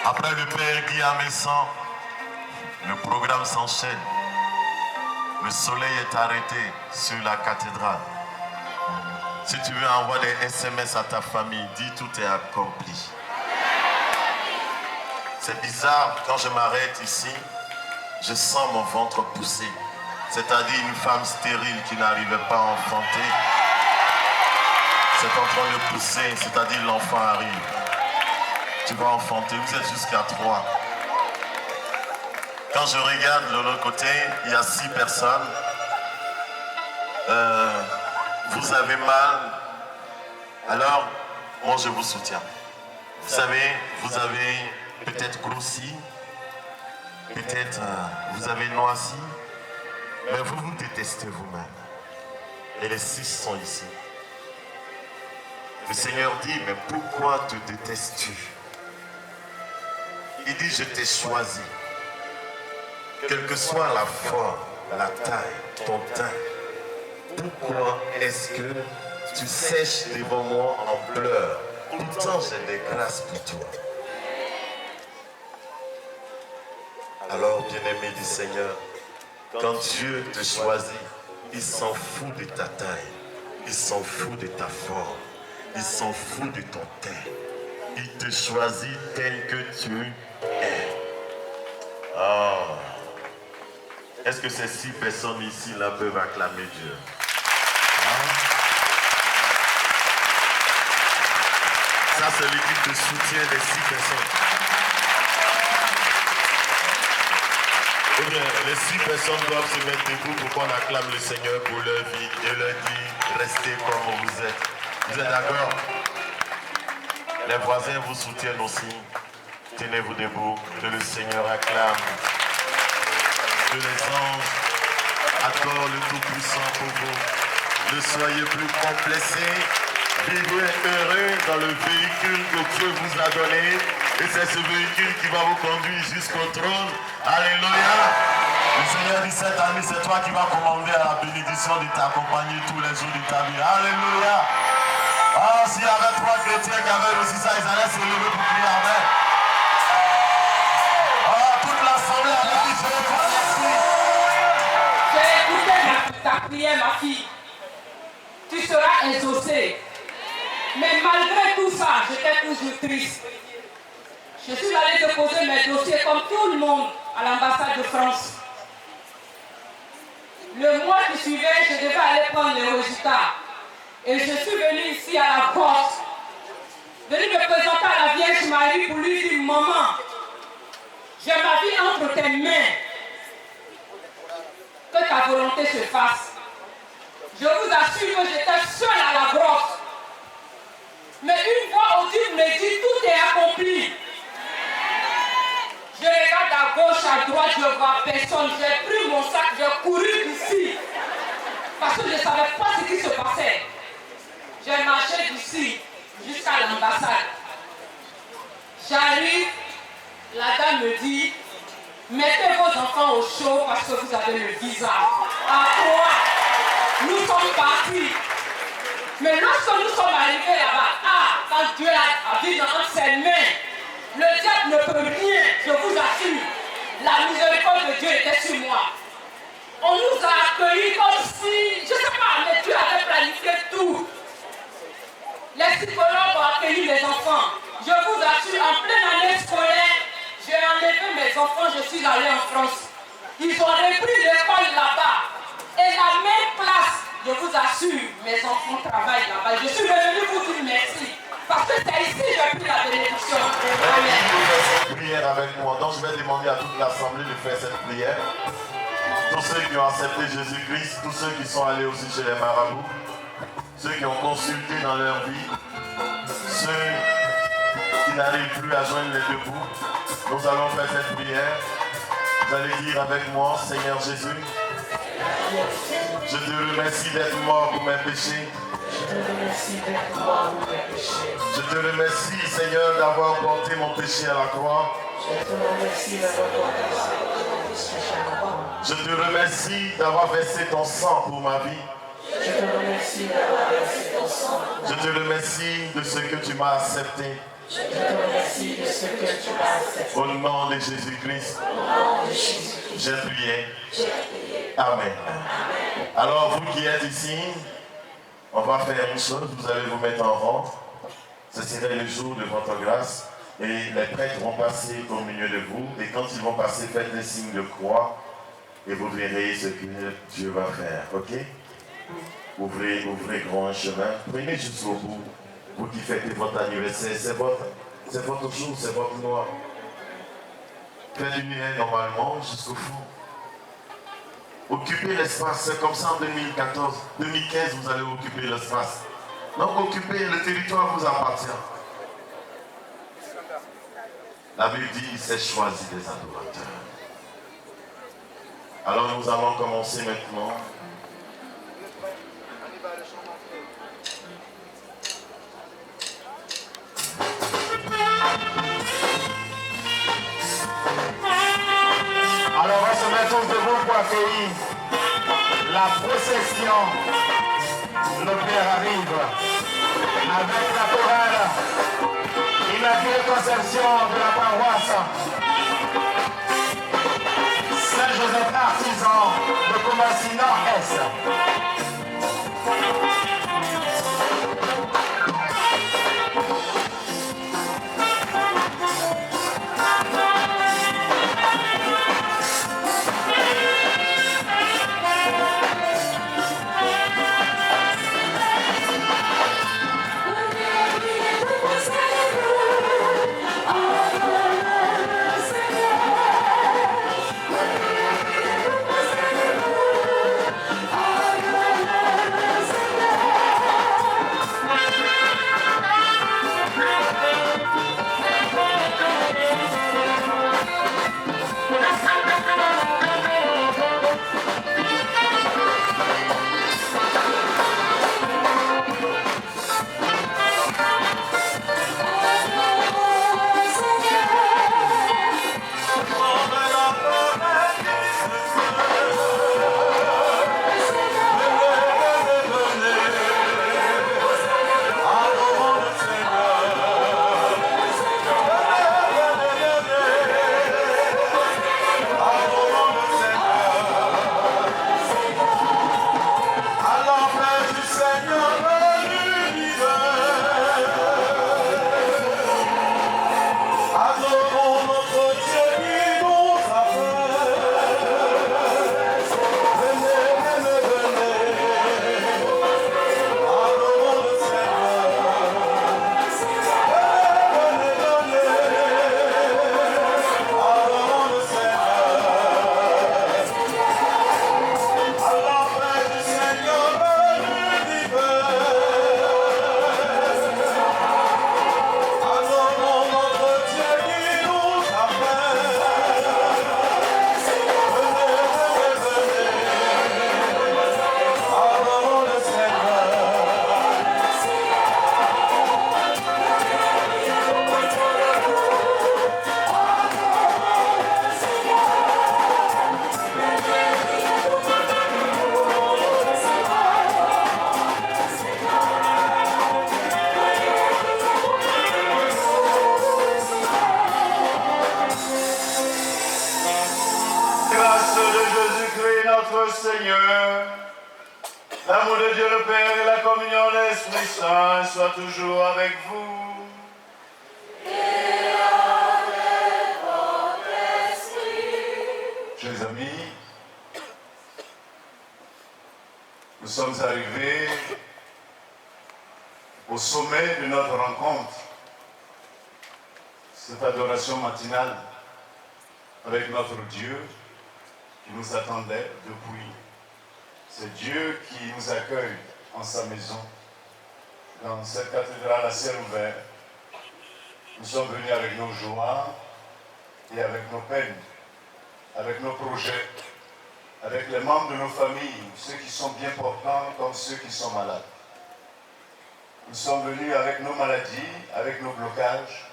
Après le Père Guillaume Messan, le programme s'enchaîne. Le soleil est arrêté sur la cathédrale. Si tu veux envoyer des SMS à ta famille, dis tout est accompli. C'est bizarre, quand je m'arrête ici, je sens mon ventre pousser. C'est-à-dire une femme stérile qui n'arrivait pas à enfanter. C'est en train de pousser, c'est-à-dire l'enfant arrive. Tu vas enfanter, vous êtes jusqu'à 3. Quand je regarde de l'autre côté, il y a 6 personnes. Vous avez mal, alors moi je vous soutiens. Vous savez, vous avez peut-être grossi, peut-être vous avez noirci, mais vous vous détestez vous-même. Et les 6 sont ici. Le Seigneur dit, mais pourquoi te détestes-tu? Il dit, je t'ai choisi. Quelle que soit la forme, la taille, ton teint, pourquoi est-ce que tu sèches devant moi en pleurs? Pourtant, j'ai des grâces pour toi. Alors, bien-aimé du Seigneur, quand Dieu te choisit, il s'en fout de ta taille, il s'en fout de ta forme, il s'en fout de ton teint. Il te choisit tel que tu es. Oh. Est-ce que ces 6 personnes ici là peuvent acclamer Dieu? Ça, c'est l'équipe de soutien des 6 personnes. Eh bien, les 6 personnes doivent se mettre debout pour qu'on acclame le Seigneur pour leur vie et leur dire, restez comme vous êtes. Vous êtes d'accord? Les voisins vous soutiennent aussi. Tenez-vous debout, que le Seigneur acclame. Que les anges accordent le Tout-Puissant pour vous. Ne soyez plus complexés. Vivez heureux dans le véhicule que Dieu vous a donné. Et c'est ce véhicule qui va vous conduire jusqu'au trône. Alléluia. Le Seigneur dit cette année, c'est toi qui vas commander à la bénédiction de t'accompagner tous les jours de ta vie. Alléluia. Ah, s'il y avait 3 chrétiens qui avaient reçu ça, ils allaient se lever pour prier avec. Ah, toute l'assemblée avait dit, je vais faire l'esprit. J'ai écouté ta prière, ma fille. Tu seras exaucée. Mais malgré tout ça, j'étais toujours triste. Je suis allée déposer mes dossiers comme tout le monde à l'ambassade de France. Le mois qui suivait, je devais aller prendre les résultats. Et je suis venue ici à la porte, venue me présenter à la Vierge Marie pour lui dire, maman, j'ai ma vie entre tes mains. Que ta volonté se fasse. Je vous assure que j'étais seule à la grotte. Mais une voix audible me dit, tout est accompli. Je regarde à gauche, à droite, je ne vois personne. J'ai pris mon sac, j'ai couru d'ici. Parce que je ne savais pas ce qui se passait. J'ai marché d'ici jusqu'à l'ambassade. J'arrive, la dame me dit, mettez vos enfants au chaud parce que vous avez le visa. À 3, nous sommes partis. Mais lorsque nous sommes arrivés là-bas, quand Dieu a vu dans ses mains, le diable ne peut rien, je vous assure. La miséricorde de Dieu était sur moi. On nous a accueillis comme si, je ne sais pas, mais Dieu avait planifié tout. Les psychologues ont accueilli les enfants. Je vous assure, en pleine année scolaire, j'ai enlevé mes enfants, je suis allée en France. Ils ont repris l'école là-bas. Et la même place, je vous assure, mes enfants travaillent là-bas. Je suis venue vous dire merci. Parce que c'est ici que j'ai pris la bénédiction. Amen. Cette prière avec moi. Donc je vais demander à toute l'assemblée de faire cette prière. Tous ceux qui ont accepté Jésus-Christ, tous ceux qui sont allés aussi chez les marabouts, ceux qui ont consulté dans leur vie, ceux qui n'arrivent plus à joindre les 2 bouts, nous allons faire cette prière. Vous allez dire avec moi, Seigneur Jésus, je te remercie d'être mort pour mes péchés. Je te remercie, Seigneur, d'avoir porté mon péché à la croix. Je te remercie d'avoir versé ton sang pour ma vie. Je te remercie d'avoir versé ton sang. Je te remercie de ce que tu m'as accepté. Je te remercie de ce que tu as fait. Au nom de Jésus-Christ, j'ai prié. Amen. Alors, vous qui êtes ici, on va faire une chose, vous allez vous mettre en rang. Ce serait le jour de votre grâce. Et les prêtres vont passer au milieu de vous. Et quand ils vont passer, faites le signe de croix. Et vous verrez ce que Dieu va faire. Ok? Ouvrez grand chemin. Prenez jusqu'au bout. Vous qui fêtez votre anniversaire, c'est votre jour, c'est votre loi. Faites une ligne normalement jusqu'au fond. Occupez l'espace. C'est comme ça en 2014. 2015, vous allez occuper l'espace. Donc occupez, le territoire vous appartient. La Bible dit, c'est choisi des adorateurs. Alors nous allons commencer maintenant. Alors on va se mettre tous debout pour accueillir la procession. Le Père arrive avec la chorale Immaculée Conception de la paroisse Saint-Joseph Artisan de Koumassi Nord-Est. Seigneur, l'amour de Dieu le Père et la communion de l'Esprit Saint soient toujours avec vous. Et avec votre esprit. Chers amis, nous sommes arrivés au sommet de notre rencontre, cette adoration matinale avec notre Dieu qui nous attendait depuis. C'est Dieu qui nous accueille en sa maison, dans cette cathédrale à ciel ouvert. Nous sommes venus avec nos joies et avec nos peines, avec nos projets, avec les membres de nos familles, ceux qui sont bien portants comme ceux qui sont malades. Nous sommes venus avec nos maladies, avec nos blocages.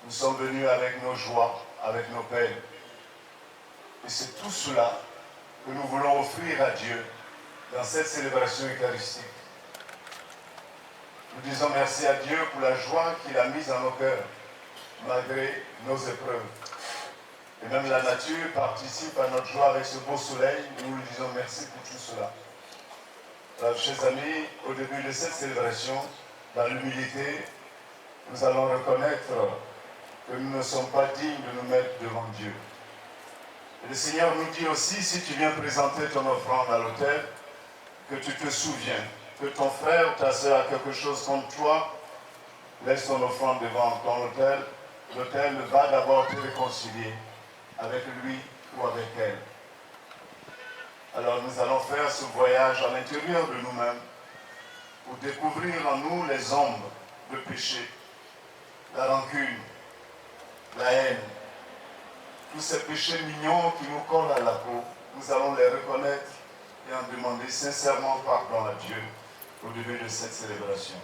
Nous sommes venus avec nos joies, avec nos peines. Et c'est tout cela que nous voulons offrir à Dieu dans cette célébration eucharistique. Nous disons merci à Dieu pour la joie qu'il a mise dans nos cœurs, malgré nos épreuves. Et même la nature participe à notre joie avec ce beau soleil. Nous lui disons merci pour tout cela. Alors, chers amis, au début de cette célébration, dans l'humilité, nous allons reconnaître que nous ne sommes pas dignes de nous mettre devant Dieu. Et le Seigneur nous dit aussi, si tu viens présenter ton offrande à l'autel, que tu te souviens que ton frère ou ta soeur a quelque chose contre toi, laisse ton offrande devant ton autel. L'autel va d'abord te réconcilier avec lui ou avec elle. Alors nous allons faire ce voyage à l'intérieur de nous-mêmes pour découvrir en nous les ombres de péché, la rancune, la haine, tous ces péchés mignons qui nous collent à la peau. Nous allons les reconnaître et en demander sincèrement pardon à Dieu au début de cette célébration.